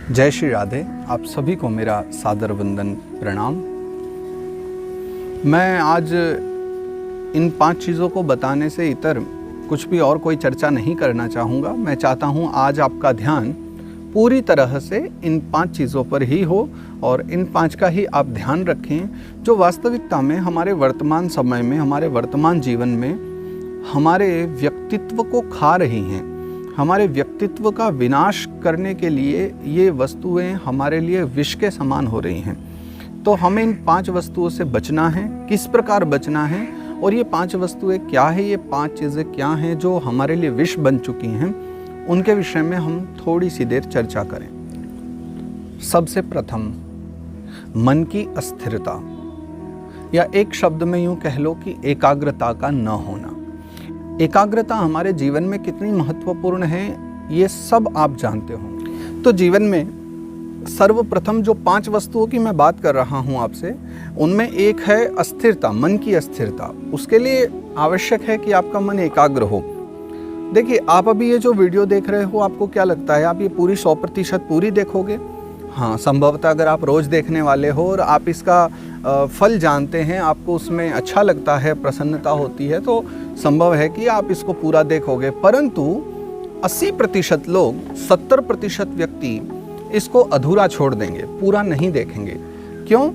जय श्री राधे। आप सभी को मेरा सादर वंदन प्रणाम। मैं आज इन 5 चीज़ों को बताने से इतर कुछ भी और कोई चर्चा नहीं करना चाहूँगा। मैं चाहता हूँ आज आपका ध्यान पूरी तरह से इन 5 चीज़ों पर ही हो और इन 5 का ही आप ध्यान रखें जो वास्तविकता में हमारे वर्तमान समय में, हमारे वर्तमान जीवन में हमारे व्यक्तित्व को खा रही हैं। हमारे व्यक्तित्व का विनाश करने के लिए ये वस्तुएं हमारे लिए विष के समान हो रही हैं। तो हमें इन 5 वस्तुओं से बचना है। किस प्रकार बचना है और ये 5 वस्तुएं क्या है, ये 5 चीज़ें क्या हैं जो हमारे लिए विष बन चुकी हैं, उनके विषय में हम थोड़ी सी देर चर्चा करें। सबसे प्रथम, मन की अस्थिरता, या एक शब्द में यूँ कह लो कि एकाग्रता का न होना। एकाग्रता हमारे जीवन में कितनी महत्वपूर्ण है ये सब आप जानते हो। तो जीवन में सर्वप्रथम जो 5 वस्तुओं की मैं बात कर रहा हूँ आपसे, उनमें एक है अस्थिरता, मन की अस्थिरता। उसके लिए आवश्यक है कि आपका मन एकाग्र हो। देखिए, आप अभी ये जो वीडियो देख रहे हो, आपको क्या लगता है आप ये पूरी 100% पूरी देखोगे? हाँ, संभवतः अगर आप रोज़ देखने वाले हो और आप इसका फल जानते हैं, आपको उसमें अच्छा लगता है, प्रसन्नता होती है, तो संभव है कि आप इसको पूरा देखोगे। परंतु 80% लोग, 70% व्यक्ति इसको अधूरा छोड़ देंगे, पूरा नहीं देखेंगे। क्यों?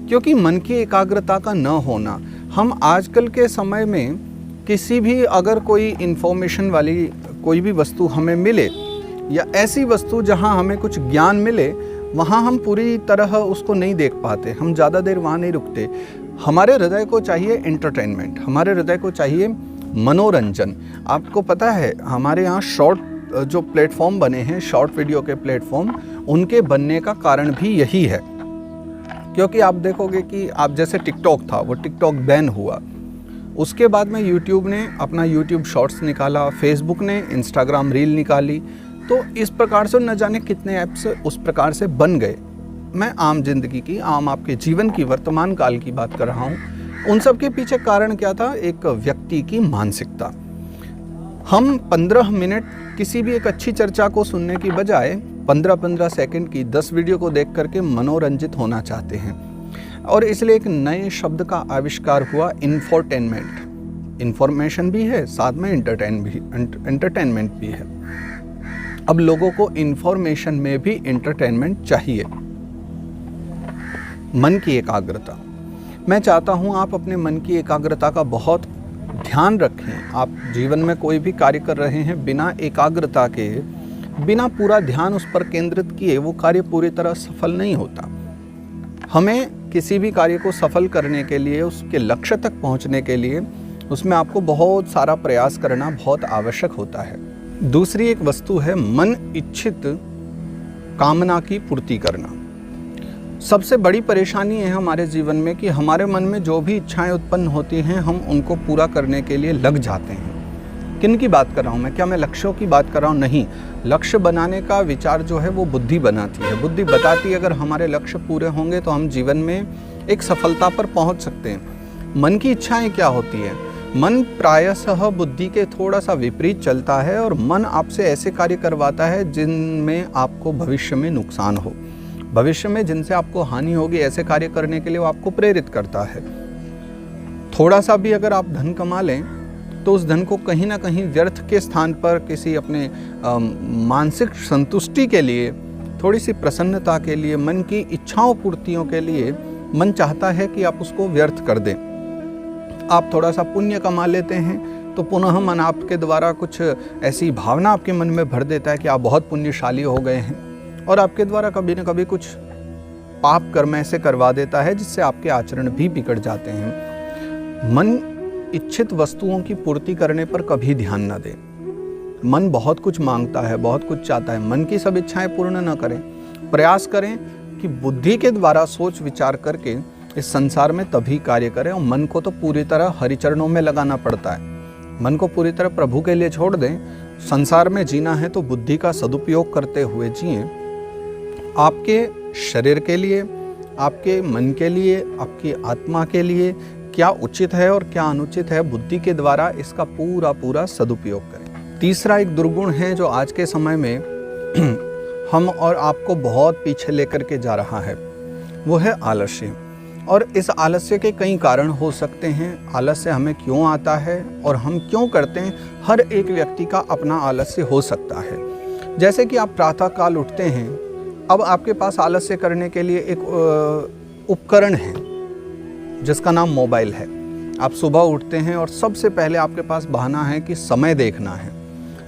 क्योंकि मन की एकाग्रता का न होना। हम आजकल के समय में किसी भी अगर कोई इन्फॉर्मेशन वाली कोई भी वस्तु हमें मिले या ऐसी वस्तु जहां हमें कुछ ज्ञान मिले, वहाँ हम पूरी तरह उसको नहीं देख पाते, हम ज़्यादा देर वहाँ नहीं रुकते। हमारे हृदय को चाहिए एंटरटेनमेंट, हमारे हृदय को चाहिए मनोरंजन। आपको पता है हमारे यहाँ शॉर्ट जो प्लेटफॉर्म बने हैं, शॉर्ट वीडियो के प्लेटफॉर्म, उनके बनने का कारण भी यही है। क्योंकि आप देखोगे कि आप जैसे टिकटॉक था, वो टिकटॉक बैन हुआ, उसके बाद में यूट्यूब ने अपना यूट्यूब शॉर्ट्स निकाला, फेसबुक ने इंस्टाग्राम रील निकाली। तो इस प्रकार से न जाने कितने ऐप्स उस प्रकार से बन गए। मैं आम जिंदगी की, आम आपके जीवन की, वर्तमान काल की बात कर रहा हूँ। उन सब के पीछे कारण क्या था? एक व्यक्ति की मानसिकता। हम 15 मिनट किसी भी एक अच्छी चर्चा को सुनने की बजाय 15-15 सेकंड की 10 वीडियो को देख करके मनोरंजित होना चाहते हैं। और इसलिए एक नए शब्द का आविष्कार हुआ, इन्फोटेनमेंट। इन्फॉर्मेशन भी है, साथ में एंटरटेनमेंट भी है। अब लोगों को इन्फॉर्मेशन में भी एंटरटेनमेंट चाहिए। मन की एकाग्रता, मैं चाहता हूं आप अपने मन की एकाग्रता का बहुत ध्यान रखें। आप जीवन में कोई भी कार्य कर रहे हैं, बिना एकाग्रता के, बिना पूरा ध्यान उस पर केंद्रित किए वो कार्य पूरी तरह सफल नहीं होता। हमें किसी भी कार्य को सफल करने के लिए, उसके लक्ष्य तक पहुंचने के लिए, उसमें आपको बहुत सारा प्रयास करना बहुत आवश्यक होता है। दूसरी एक वस्तु है मन इच्छित कामना की पूर्ति करना। सबसे बड़ी परेशानी है हमारे जीवन में कि हमारे मन में जो भी इच्छाएं उत्पन्न होती हैं, हम उनको पूरा करने के लिए लग जाते हैं। किन की बात कर रहा हूँ मैं? क्या मैं लक्ष्यों की बात कर रहा हूँ? नहीं। लक्ष्य बनाने का विचार जो है वो बुद्धि बनाती है। बुद्धि बताती है अगर हमारे लक्ष्य पूरे होंगे तो हम जीवन में एक सफलता पर पहुँच सकते हैं। मन की इच्छाएँ क्या होती है? मन प्रायशः बुद्धि के थोड़ा सा विपरीत चलता है और मन आपसे ऐसे कार्य करवाता है जिनमें आपको भविष्य में नुकसान हो, भविष्य में जिनसे आपको हानि होगी। ऐसे कार्य करने के लिए वो आपको प्रेरित करता है। थोड़ा सा भी अगर आप धन कमा लें तो उस धन को कहीं ना कहीं व्यर्थ के स्थान पर किसी अपने मानसिक संतुष्टि के लिए, थोड़ी सी प्रसन्नता के लिए, मन की इच्छाओं पूर्तियों के लिए मन चाहता है कि आप उसको व्यर्थ कर दें। आप थोड़ा सा पुण्य कमा लेते हैं तो पुनः मन आपके द्वारा कुछ ऐसी भावना आपके मन में भर देता है कि आप बहुत पुण्यशाली हो गए हैं, और आपके द्वारा कभी न कभी कुछ पाप कर्म ऐसे करवा देता है जिससे आपके आचरण भी बिगड़ जाते हैं। मन इच्छित वस्तुओं की पूर्ति करने पर कभी ध्यान न दें। मन बहुत कुछ मांगता है, बहुत कुछ चाहता है। मन की सब इच्छाएं पूर्ण न करें। प्रयास करें कि बुद्धि के द्वारा सोच विचार करके इस संसार में तभी कार्य करें। और मन को तो पूरी तरह हरिचरणों में लगाना पड़ता है। मन को पूरी तरह प्रभु के लिए छोड़ दें। संसार में जीना है तो बुद्धि का सदुपयोग करते हुए जिएं। आपके शरीर के लिए, आपके मन के लिए, आपकी आत्मा के लिए क्या उचित है और क्या अनुचित है, बुद्धि के द्वारा इसका पूरा पूरा सदुपयोग करें। तीसरा एक दुर्गुण है जो आज के समय में हम और आपको बहुत पीछे लेकर के जा रहा है, वो है आलस्य। और इस आलस्य के कई कारण हो सकते हैं। आलस्य हमें क्यों आता है और हम क्यों करते हैं, हर एक व्यक्ति का अपना आलस्य हो सकता है। जैसे कि आप प्रातःकाल उठते हैं, अब आपके पास आलस्य करने के लिए एक उपकरण है जिसका नाम मोबाइल है। आप सुबह उठते हैं और सबसे पहले आपके पास बहाना है कि समय देखना है,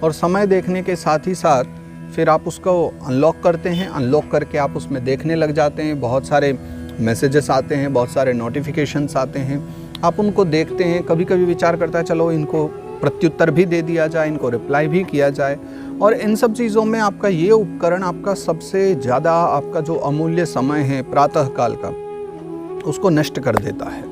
और समय देखने के साथ ही साथ फिर आप उसको अनलॉक करते हैं। अनलॉक करके आप उसमें देखने लग जाते हैं, बहुत सारे मैसेजेस आते हैं, बहुत सारे नोटिफिकेशंस आते हैं, आप उनको देखते हैं। कभी कभी विचार करता है चलो इनको प्रत्युत्तर भी दे दिया जाए, इनको रिप्लाई भी किया जाए। और इन सब चीज़ों में आपका ये उपकरण आपका सबसे ज़्यादा आपका जो अमूल्य समय है प्रातःकाल का, उसको नष्ट कर देता है।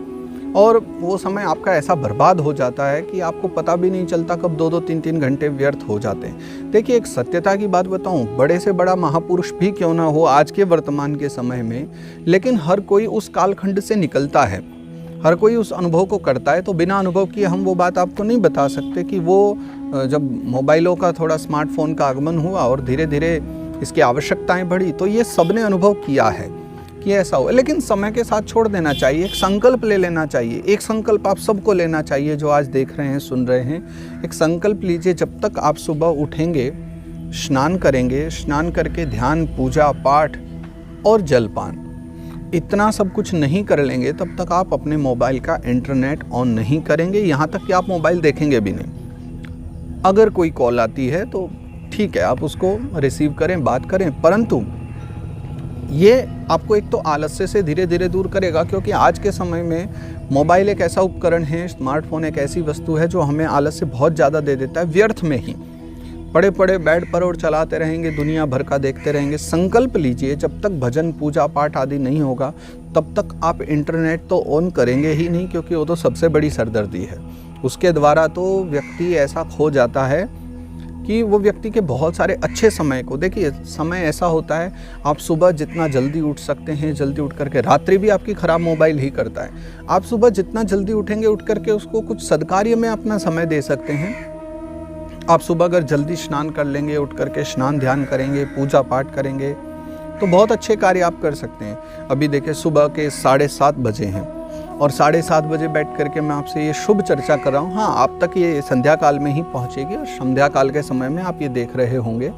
और वो समय आपका ऐसा बर्बाद हो जाता है कि आपको पता भी नहीं चलता कब 2-2, 3-3 घंटे व्यर्थ हो जाते हैं। देखिए, एक सत्यता की बात बताऊं, बड़े से बड़ा महापुरुष भी क्यों ना हो आज के वर्तमान के समय में, लेकिन हर कोई उस कालखंड से निकलता है, हर कोई उस अनुभव को करता है। तो बिना अनुभव किए हम वो बात आपको नहीं बता सकते कि वो जब मोबाइलों का थोड़ा स्मार्टफोन का आगमन हुआ और धीरे धीरे इसकी आवश्यकताएं बढ़ी, तो ये सबने अनुभव किया है कि ऐसा हुआ। लेकिन समय के साथ छोड़ देना चाहिए, एक संकल्प ले लेना चाहिए। एक संकल्प आप सबको लेना चाहिए जो आज देख रहे हैं, सुन रहे हैं। एक संकल्प लीजिए, जब तक आप सुबह उठेंगे, स्नान करेंगे, स्नान करके ध्यान, पूजा पाठ और जलपान, इतना सब कुछ नहीं कर लेंगे, तब तक आप अपने मोबाइल का इंटरनेट ऑन नहीं करेंगे। यहाँ तक कि आप मोबाइल देखेंगे भी नहीं। अगर कोई कॉल आती है तो ठीक है, आप उसको रिसीव करें, बात करें, परंतु ये आपको एक तो आलस्य से धीरे धीरे दूर करेगा, क्योंकि आज के समय में मोबाइल एक ऐसा उपकरण है, स्मार्टफोन एक ऐसी वस्तु है जो हमें आलस्य बहुत ज़्यादा दे देता है। व्यर्थ में ही पड़े पड़े बेड पर और चलाते रहेंगे, दुनिया भर का देखते रहेंगे। संकल्प लीजिए, जब तक भजन पूजा पाठ आदि नहीं होगा तब तक आप इंटरनेट तो ऑन करेंगे ही नहीं, क्योंकि वो तो सबसे बड़ी सरदर्दी है। उसके द्वारा तो व्यक्ति ऐसा खो जाता है कि वो व्यक्ति के बहुत सारे अच्छे समय को, देखिए समय ऐसा होता है, आप सुबह जितना जल्दी उठ सकते हैं, जल्दी उठ करके, रात्रि भी आपकी ख़राब मोबाइल ही करता है। आप सुबह जितना जल्दी उठेंगे, उठ करके उसको कुछ सद्कार्य में अपना समय दे सकते हैं। आप सुबह अगर जल्दी स्नान कर लेंगे, उठ करके स्नान ध्यान करेंगे, पूजा पाठ करेंगे, तो बहुत अच्छे कार्य आप कर सकते हैं। अभी देखिए सुबह के 7:30 बजे हैं और 7:30 बजे बैठ करके मैं आपसे ये शुभ चर्चा कर रहा हूँ। हाँ, आप तक ये संध्या काल में ही पहुँचेगी और संध्या काल के समय में आप ये देख रहे होंगे,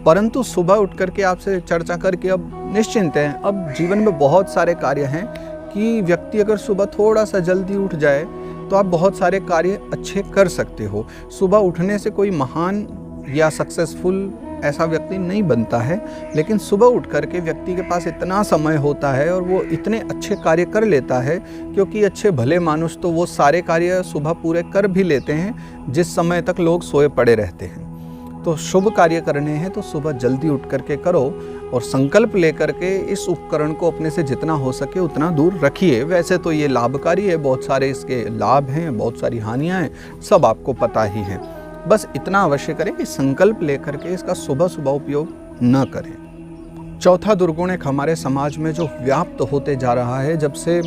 परंतु सुबह उठ करके आपसे चर्चा करके अब निश्चिंत हैं। अब जीवन में बहुत सारे कार्य हैं कि व्यक्ति अगर सुबह थोड़ा सा जल्दी उठ जाए तो आप बहुत सारे कार्य अच्छे कर सकते हो। सुबह उठने से कोई महान या सक्सेसफुल ऐसा व्यक्ति नहीं बनता है, लेकिन सुबह उठ करके व्यक्ति के पास इतना समय होता है और वो इतने अच्छे कार्य कर लेता है, क्योंकि अच्छे भले मानुष तो वो सारे कार्य सुबह पूरे कर भी लेते हैं जिस समय तक लोग सोए पड़े रहते हैं। तो शुभ कार्य करने हैं तो सुबह जल्दी उठ करके करो और संकल्प लेकर के इस उपकरण को अपने से जितना हो सके उतना दूर रखिए। वैसे तो ये लाभकारी है, बहुत सारे इसके लाभ हैं, बहुत सारी हानियां हैं, सब आपको पता ही है। बस इतना अवश्य करें कि संकल्प लेकर के इसका सुबह सुबह उपयोग न करें। चौथा दुर्गुण एक हमारे समाज में जो व्याप्त होते जा रहा है, जब से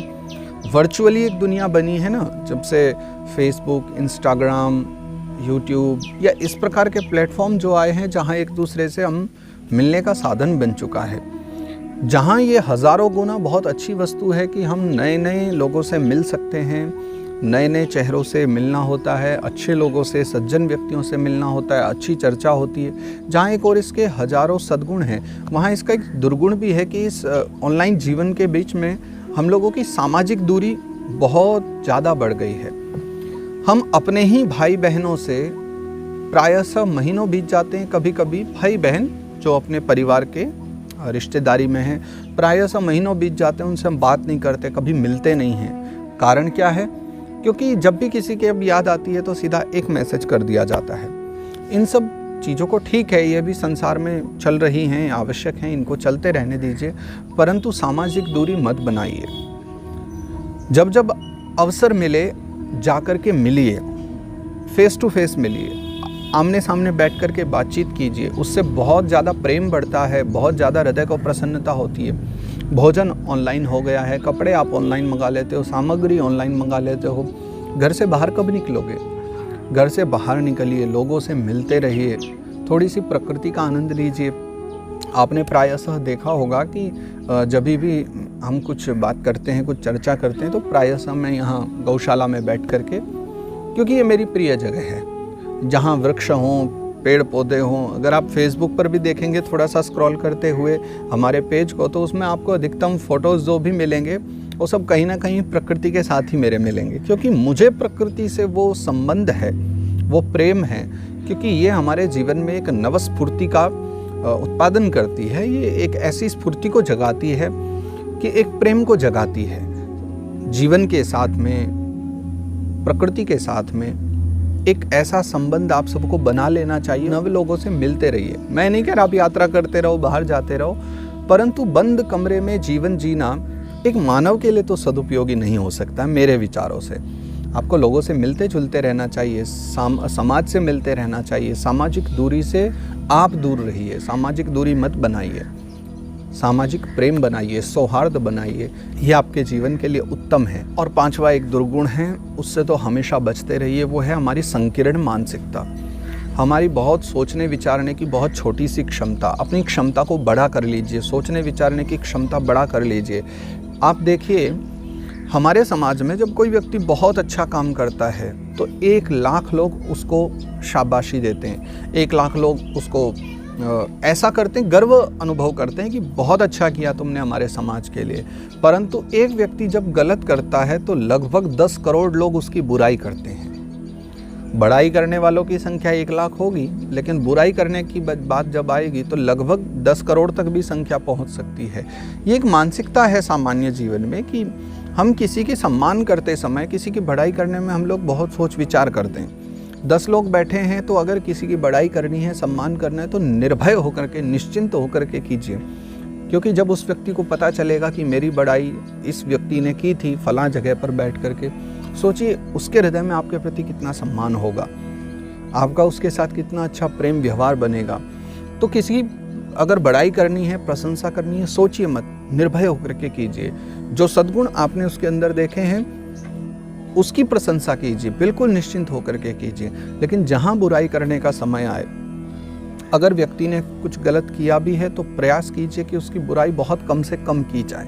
वर्चुअली एक दुनिया बनी है ना, जब से फेसबुक, इंस्टाग्राम, यूट्यूब या इस प्रकार के प्लेटफॉर्म जो आए हैं, जहां एक दूसरे से हम मिलने का साधन बन चुका है, जहां ये हज़ारों गुना बहुत अच्छी वस्तु है कि हम नए नए लोगों से मिल सकते हैं, नए नए चेहरों से मिलना होता है, अच्छे लोगों से, सज्जन व्यक्तियों से मिलना होता है, अच्छी चर्चा होती है। जहाँ एक और इसके हजारों सद्गुण हैं, वहाँ इसका एक दुर्गुण भी है कि इस ऑनलाइन जीवन के बीच में हम लोगों की सामाजिक दूरी बहुत ज़्यादा बढ़ गई है। हम अपने ही भाई बहनों से प्रायः महीनों बीत जाते हैं, कभी कभी भाई बहन जो अपने परिवार के रिश्तेदारी में हैं, प्रायः महीनों बीत जाते हैं, उनसे हम बात नहीं करते, कभी मिलते नहीं हैं। कारण क्या है? क्योंकि जब भी किसी की अब याद आती है तो सीधा एक मैसेज कर दिया जाता है। इन सब चीज़ों को ठीक है, ये भी संसार में चल रही हैं, आवश्यक हैं, इनको चलते रहने दीजिए, परंतु सामाजिक दूरी मत बनाइए। जब जब अवसर मिले जाकर के मिलिए, फेस टू फेस मिलिए, आमने सामने बैठ कर के बातचीत कीजिए, उससे बहुत ज़्यादा प्रेम बढ़ता है, बहुत ज़्यादा हृदय को प्रसन्नता होती है। भोजन ऑनलाइन हो गया है, कपड़े आप ऑनलाइन मंगा लेते हो, सामग्री ऑनलाइन मंगा लेते हो, घर से बाहर कब निकलोगे? घर से बाहर निकलिए, लोगों से मिलते रहिए, थोड़ी सी प्रकृति का आनंद लीजिए, आपने प्रायशः देखा होगा कि जब भी हम कुछ बात करते हैं, कुछ चर्चा करते हैं, तो प्रायशः मैं यहाँ गौशाला में बैठ कर के, क्योंकि ये मेरी प्रिय जगह है जहाँ वृक्ष हों, पेड़ पौधे हों। अगर आप फेसबुक पर भी देखेंगे थोड़ा सा स्क्रॉल करते हुए हमारे पेज को, तो उसमें आपको अधिकतम फ़ोटोज़ जो भी मिलेंगे वो सब कहीं ना कहीं प्रकृति के साथ ही मेरे मिलेंगे, क्योंकि मुझे प्रकृति से वो संबंध है, वो प्रेम है, क्योंकि ये हमारे जीवन में एक नवस्फूर्ति का उत्पादन करती है। ये एक ऐसी स्फूर्ति को जगाती है कि एक प्रेम को जगाती है जीवन के साथ में, प्रकृति के साथ में। एक ऐसा संबंध आप सबको बना लेना चाहिए। नवे लोगों से मिलते रहिए। मैं नहीं कह रहा आप यात्रा करते रहो, बाहर जाते रहो, परंतु बंद कमरे में जीवन जीना एक मानव के लिए तो सदुपयोगी नहीं हो सकता मेरे विचारों से। आपको लोगों से मिलते जुलते रहना चाहिए, समाज से मिलते रहना चाहिए। सामाजिक दूरी से आप दूर रहिए, सामाजिक दूरी मत बनाइए, सामाजिक प्रेम बनाइए, सौहार्द बनाइए। ये आपके जीवन के लिए उत्तम है। और पांचवा एक दुर्गुण है, उससे तो हमेशा बचते रहिए, वो है हमारी संकीर्ण मानसिकता। हमारी बहुत सोचने विचारने की बहुत छोटी सी क्षमता। अपनी क्षमता को बड़ा कर लीजिए, सोचने विचारने की क्षमता बड़ा कर लीजिए। आप देखिए, हमारे समाज में जब कोई व्यक्ति बहुत अच्छा काम करता है तो 1 लाख लोग उसको शाबाशी देते हैं, 1 लाख लोग उसको ऐसा करते हैं, गर्व अनुभव करते हैं कि बहुत अच्छा किया तुमने हमारे समाज के लिए। परंतु एक व्यक्ति जब गलत करता है तो लगभग 10 करोड़ लोग उसकी बुराई करते हैं। बड़ाई करने वालों की संख्या 1 लाख होगी, लेकिन बुराई करने की बात जब आएगी तो लगभग 10 करोड़ तक भी संख्या पहुंच सकती है। ये एक मानसिकता है सामान्य जीवन में कि हम किसी की सम्मान करते समय, किसी की बड़ाई करने में हम लोग बहुत सोच विचार करते हैं। 10 लोग बैठे हैं तो अगर किसी की बड़ाई करनी है, सम्मान करना है, तो निर्भय होकर के, निश्चिंत होकर के कीजिए। क्योंकि जब उस व्यक्ति को पता चलेगा कि मेरी बड़ाई इस व्यक्ति ने की थी फलां जगह पर बैठ करके, सोचिए उसके हृदय में आपके प्रति कितना सम्मान होगा, आपका उसके साथ कितना अच्छा प्रेम व्यवहार बनेगा। तो किसी अगर बड़ाई करनी है, प्रशंसा करनी है, सोचिए मत, निर्भय होकर के कीजिए। जो सद्गुण आपने उसके अंदर देखे हैं उसकी प्रशंसा कीजिए, बिल्कुल निश्चिंत होकर के कीजिए। लेकिन जहाँ बुराई करने का समय आए, अगर व्यक्ति ने कुछ गलत किया भी है तो प्रयास कीजिए कि उसकी बुराई बहुत कम से कम की जाए।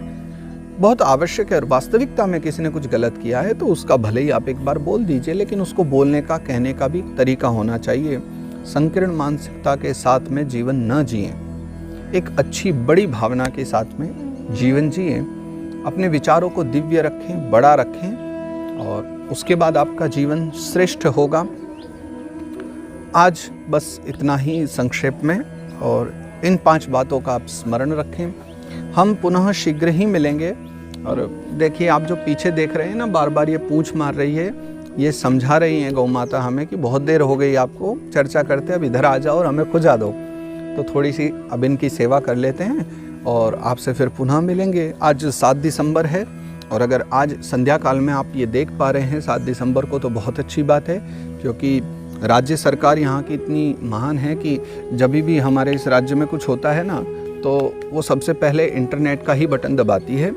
बहुत आवश्यक है। और वास्तविकता में किसी ने कुछ गलत किया है तो उसका भले ही आप एक बार बोल दीजिए, लेकिन उसको बोलने का, कहने का भी तरीका होना चाहिए। संकीर्ण मानसिकता के साथ में जीवन न जिए, एक अच्छी बड़ी भावना के साथ में जीवन जिए। अपने विचारों को दिव्य रखें, बड़ा रखें, और उसके बाद आपका जीवन श्रेष्ठ होगा। आज बस इतना ही संक्षेप में, और इन 5 बातों का आप स्मरण रखें। हम पुनः शीघ्र ही मिलेंगे। और देखिए, आप जो पीछे देख रहे हैं ना, बार बार ये पूछ मार रही है, ये समझा रही हैं गौ माता हमें कि बहुत देर हो गई आपको चर्चा करते, अब इधर आ जाओ और हमें खुजा दो। तो थोड़ी सी अब इनकी सेवा कर लेते हैं और आपसे फिर पुनः मिलेंगे। आज 7 दिसंबर है, और अगर आज संध्या काल में आप ये देख पा रहे हैं 7 दिसंबर को, तो बहुत अच्छी बात है, क्योंकि राज्य सरकार यहाँ की इतनी महान है कि जब भी हमारे इस राज्य में कुछ होता है ना, तो वो सबसे पहले इंटरनेट का ही बटन दबाती है।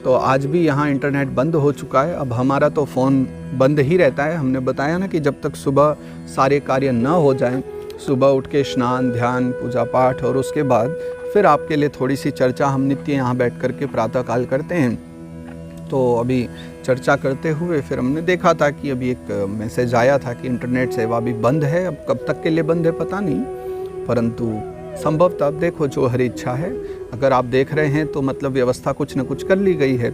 तो आज भी यहाँ इंटरनेट बंद हो चुका है। अब हमारा तो फ़ोन बंद ही रहता है। हमने बताया ना कि जब तक सुबह सारे कार्य न हो जाएं, सुबह उठ के स्नान, ध्यान, पूजा पाठ, और उसके बाद फिर आपके लिए थोड़ी सी चर्चा हम नित्य यहाँ बैठ कर के प्रातःकाल करते हैं। तो अभी चर्चा करते हुए फिर हमने देखा था कि अभी एक मैसेज आया था कि इंटरनेट सेवा भी बंद है। अब कब तक के लिए बंद है पता नहीं, परंतु संभवतः अब देखो जो हरी इच्छा है। अगर आप देख रहे हैं तो मतलब व्यवस्था कुछ न कुछ कर ली गई है,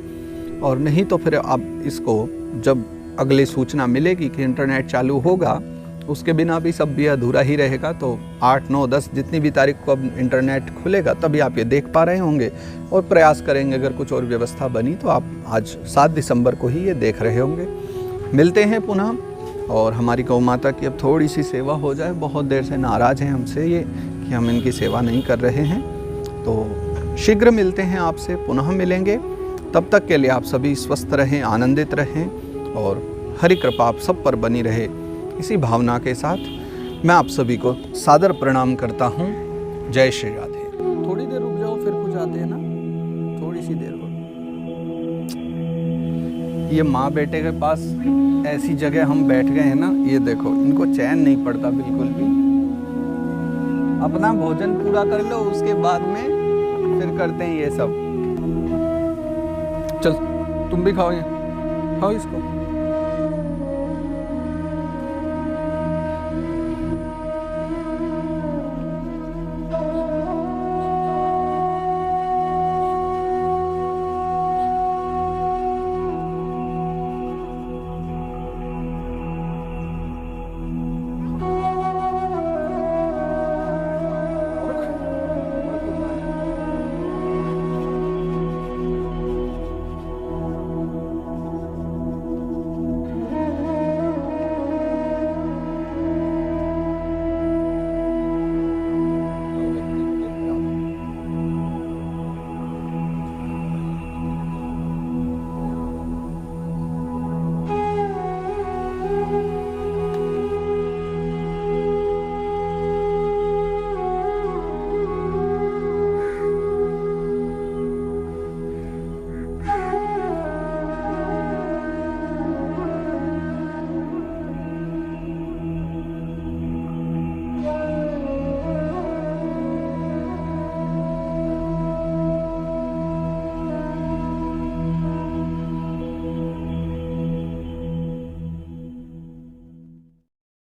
और नहीं तो फिर आप इसको जब अगली सूचना मिलेगी कि इंटरनेट चालू होगा, उसके बिना भी सब भी अधूरा ही रहेगा। तो 8, 9, 10 जितनी भी तारीख को अब इंटरनेट खुलेगा तभी आप ये देख पा रहे होंगे, और प्रयास करेंगे अगर कुछ और व्यवस्था बनी तो आप आज 7 दिसंबर को ही ये देख रहे होंगे। मिलते हैं पुनः, और हमारी गौ माता की अब थोड़ी सी सेवा हो जाए। बहुत देर से नाराज़ हैं हमसे ये कि हम इनकी सेवा नहीं कर रहे हैं। तो शीघ्र मिलते हैं आपसे, पुनः मिलेंगे। तब तक के लिए आप सभी स्वस्थ रहें, आनंदित रहें, और हरि कृपा आप सब पर बनी रहे। इसी भावना के साथ मैं आप सभी को सादर प्रणाम करता हूँ। जय श्री राधे। थोड़ी देर रुक जाओ, फिर कुछ आते हैं ना, थोड़ी सी देर हो। ये माँ बेटे के पास ऐसी जगह हम बैठ गए हैं ना, ये देखो, इनको चैन नहीं पड़ता बिल्कुल भी। अपना भोजन पूरा कर लो, उसके बाद में फिर करते हैं ये सब। चल तुम भी खाओ, ये खाओ इसको।